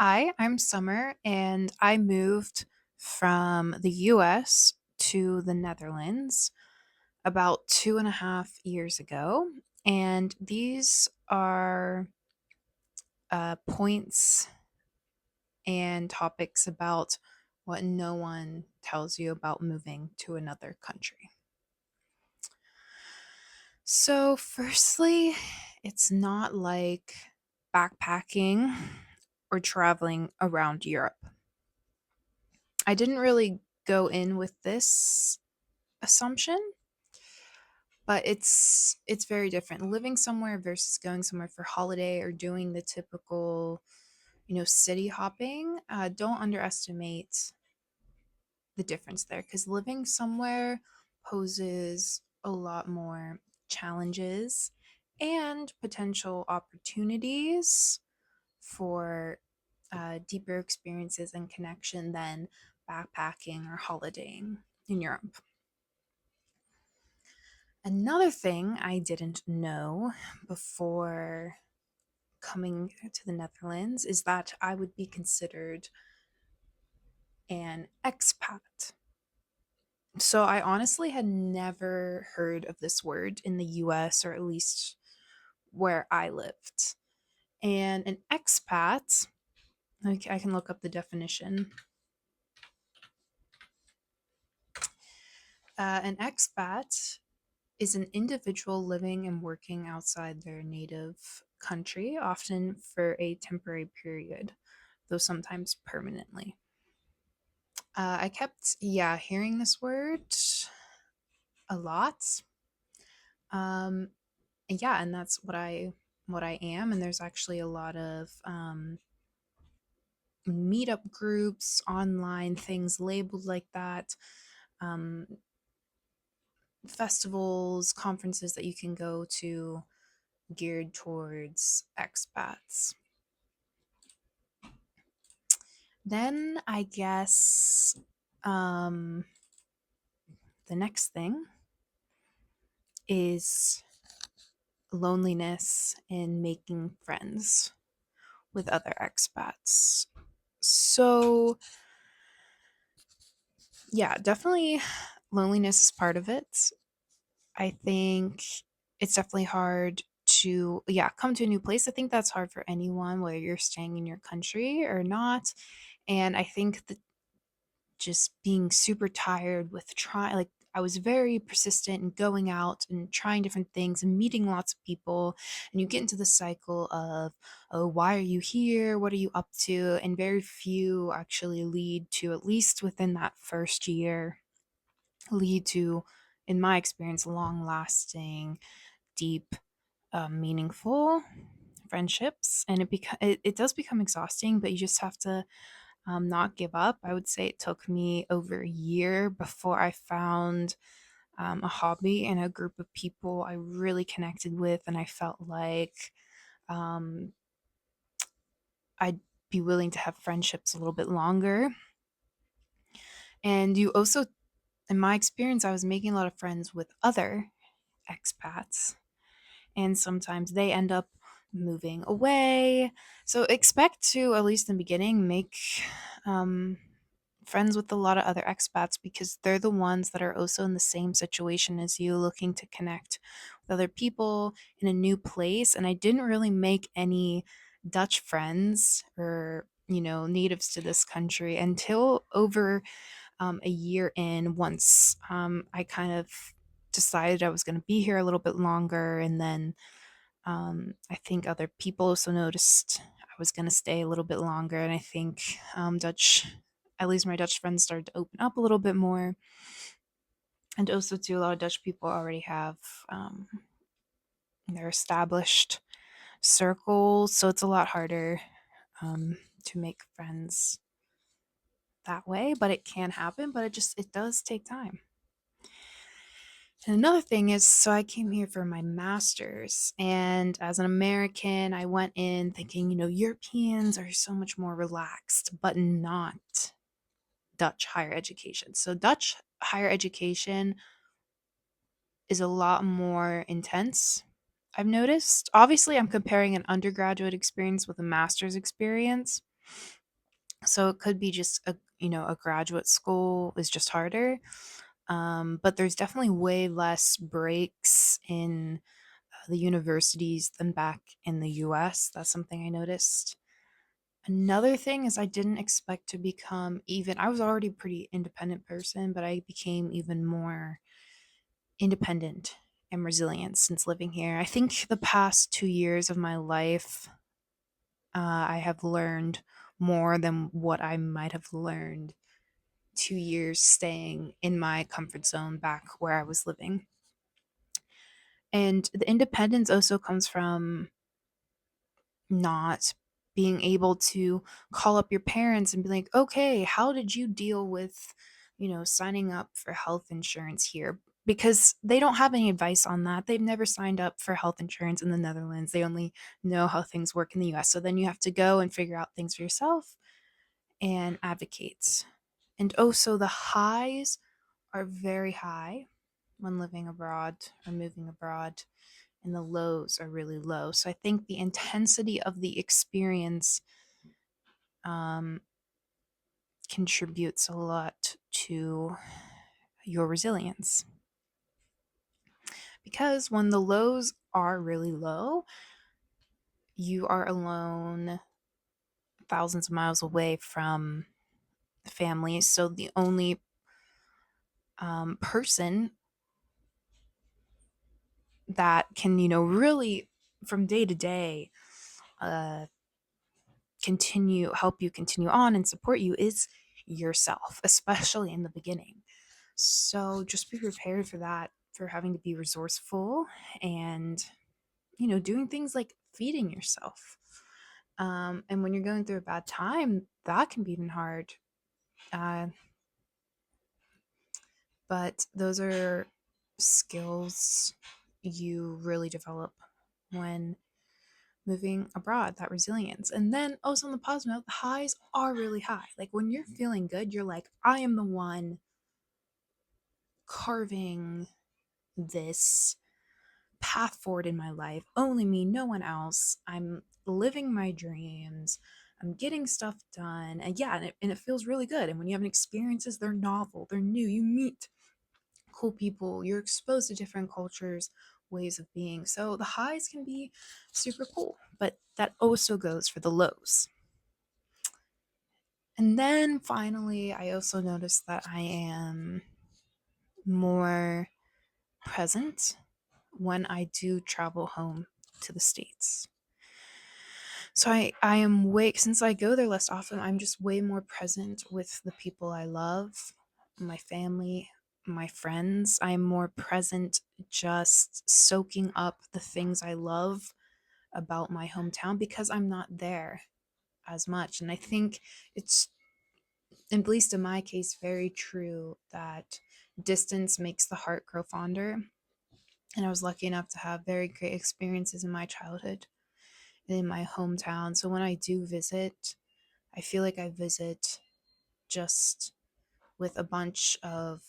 Hi, I'm Summer, and I moved from the US to the Netherlands about 2.5 years ago. And these are points and topics about what no one tells you about moving to another country. So, firstly, it's not like backpacking or traveling around Europe. I didn't really go in with this assumption, but it's very different. Living somewhere versus going somewhere for holiday or doing the typical, city hopping. Don't underestimate the difference there because living somewhere poses a lot more challenges and potential opportunities for deeper experiences and connection than backpacking or holidaying in Europe. Another thing I didn't know before coming to the Netherlands is that I would be considered an expat. So I honestly had never heard of this word in the US, or at least where I lived. And an expat, I can look up the definition. An expat is an individual living and working outside their native country, often for a temporary period, though sometimes permanently. I kept, hearing this word a lot. Um, and that's what I am. And there's actually a lot of meetup groups, online things labeled like that, um, festivals, conferences that you can go to geared towards expats. Then I guess um, the next thing is loneliness and making friends with other expats. So, yeah, definitely loneliness is part of it. I think it's definitely hard to, come to a new place. I think that's hard for anyone, whether you're staying in your country or not. And I think that just being super tired with trying, like, I was very persistent in going out and trying different things and meeting lots of people. And you get into the cycle of, oh, why are you here? What are you up to? And very few actually lead to, at least within that first year, lead to, in my experience, long lasting, deep, meaningful friendships. And it does become exhausting, but you just have to not give up. I would say it took me over a year before I found a hobby and a group of people I really connected with, and I felt like um, I'd be willing to have friendships a little bit longer. And you also, in my experience, I was making a lot of friends with other expats, and sometimes they end up moving away. So expect to, at least in the beginning, make um, friends with a lot of other expats because they're the ones that are also in the same situation as you, looking to connect with other people in a new place. And I didn't really make any Dutch friends or, natives to this country until over a year in, once I kind of decided I was going to be here a little bit longer. And then I think other people also noticed I was going to stay a little bit longer. And I think at least my Dutch friends started to open up a little bit more. And also, too, a lot of Dutch people already have um, their established circles. So it's a lot harder to make friends that way. But it can happen, but it does take time. And another thing is, so I came here for my master's, and as an American, I went in thinking, Europeans are so much more relaxed, but not Dutch higher education. So, Dutch higher education is a lot more intense, I've noticed. Obviously, I'm comparing an undergraduate experience with a master's experience. So it could be just a graduate school is just harder. But there's definitely way less breaks in the universities than back in the US. That's something I noticed. Another thing is I didn't expect to become even I was already a pretty independent person, but I became even more independent and resilient since living here. I think the past 2 years of my life, I have learned more than what I might have learned 2 years staying in my comfort zone back where I was living. And the independence also comes from not being able to call up your parents and be like, "Okay, how did you deal with, signing up for health insurance here?" Because they don't have any advice on that. They've never signed up for health insurance in the Netherlands. They only know how things work in the US. So then you have to go and figure out things for yourself and advocate. And also the highs are very high when living abroad or moving abroad, and the lows are really low. So I think the intensity of the experience um, contributes a lot to your resilience. Because when the lows are really low, you are alone thousands of miles away from family. So the only person that can, really from day to day uh, help you continue on and support you is yourself, especially in the beginning. So just be prepared for that, for having to be resourceful and, doing things like feeding yourself. And when you're going through a bad time, that can be even hard. Uh, but those are skills you really develop when moving abroad, that resilience. And then also on the positive note, the highs are really high. Like when you're feeling good, you're like, I am the one carving this path forward in my life. Only me, no one else. I'm living my dreams. I'm getting stuff done. And yeah, and it feels really good. And when you have experiences, they're novel, they're new. You meet cool people, you're exposed to different cultures, ways of being. So the highs can be super cool, but that also goes for the lows. And then finally, I also noticed that I am more present when I do travel home to the States. So I am way since I go there less often, I'm just way more present with the people I love, my family, my friends. I am more present just soaking up the things I love about my hometown because I'm not there as much. And I think it's, at least in my case, very true that distance makes the heart grow fonder. And I was lucky enough to have very great experiences in my childhood in my hometown. So when I do visit, I feel like I visit just with a bunch of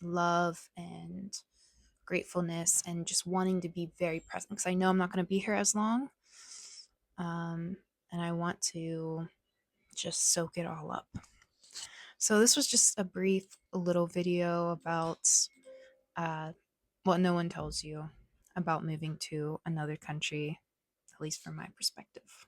love and gratefulness and just wanting to be very present because I know I'm not going to be here as long. Um, and I want to just soak it all up. So this was just a brief little video about uh, what no one tells you about moving to another country, at least from my perspective.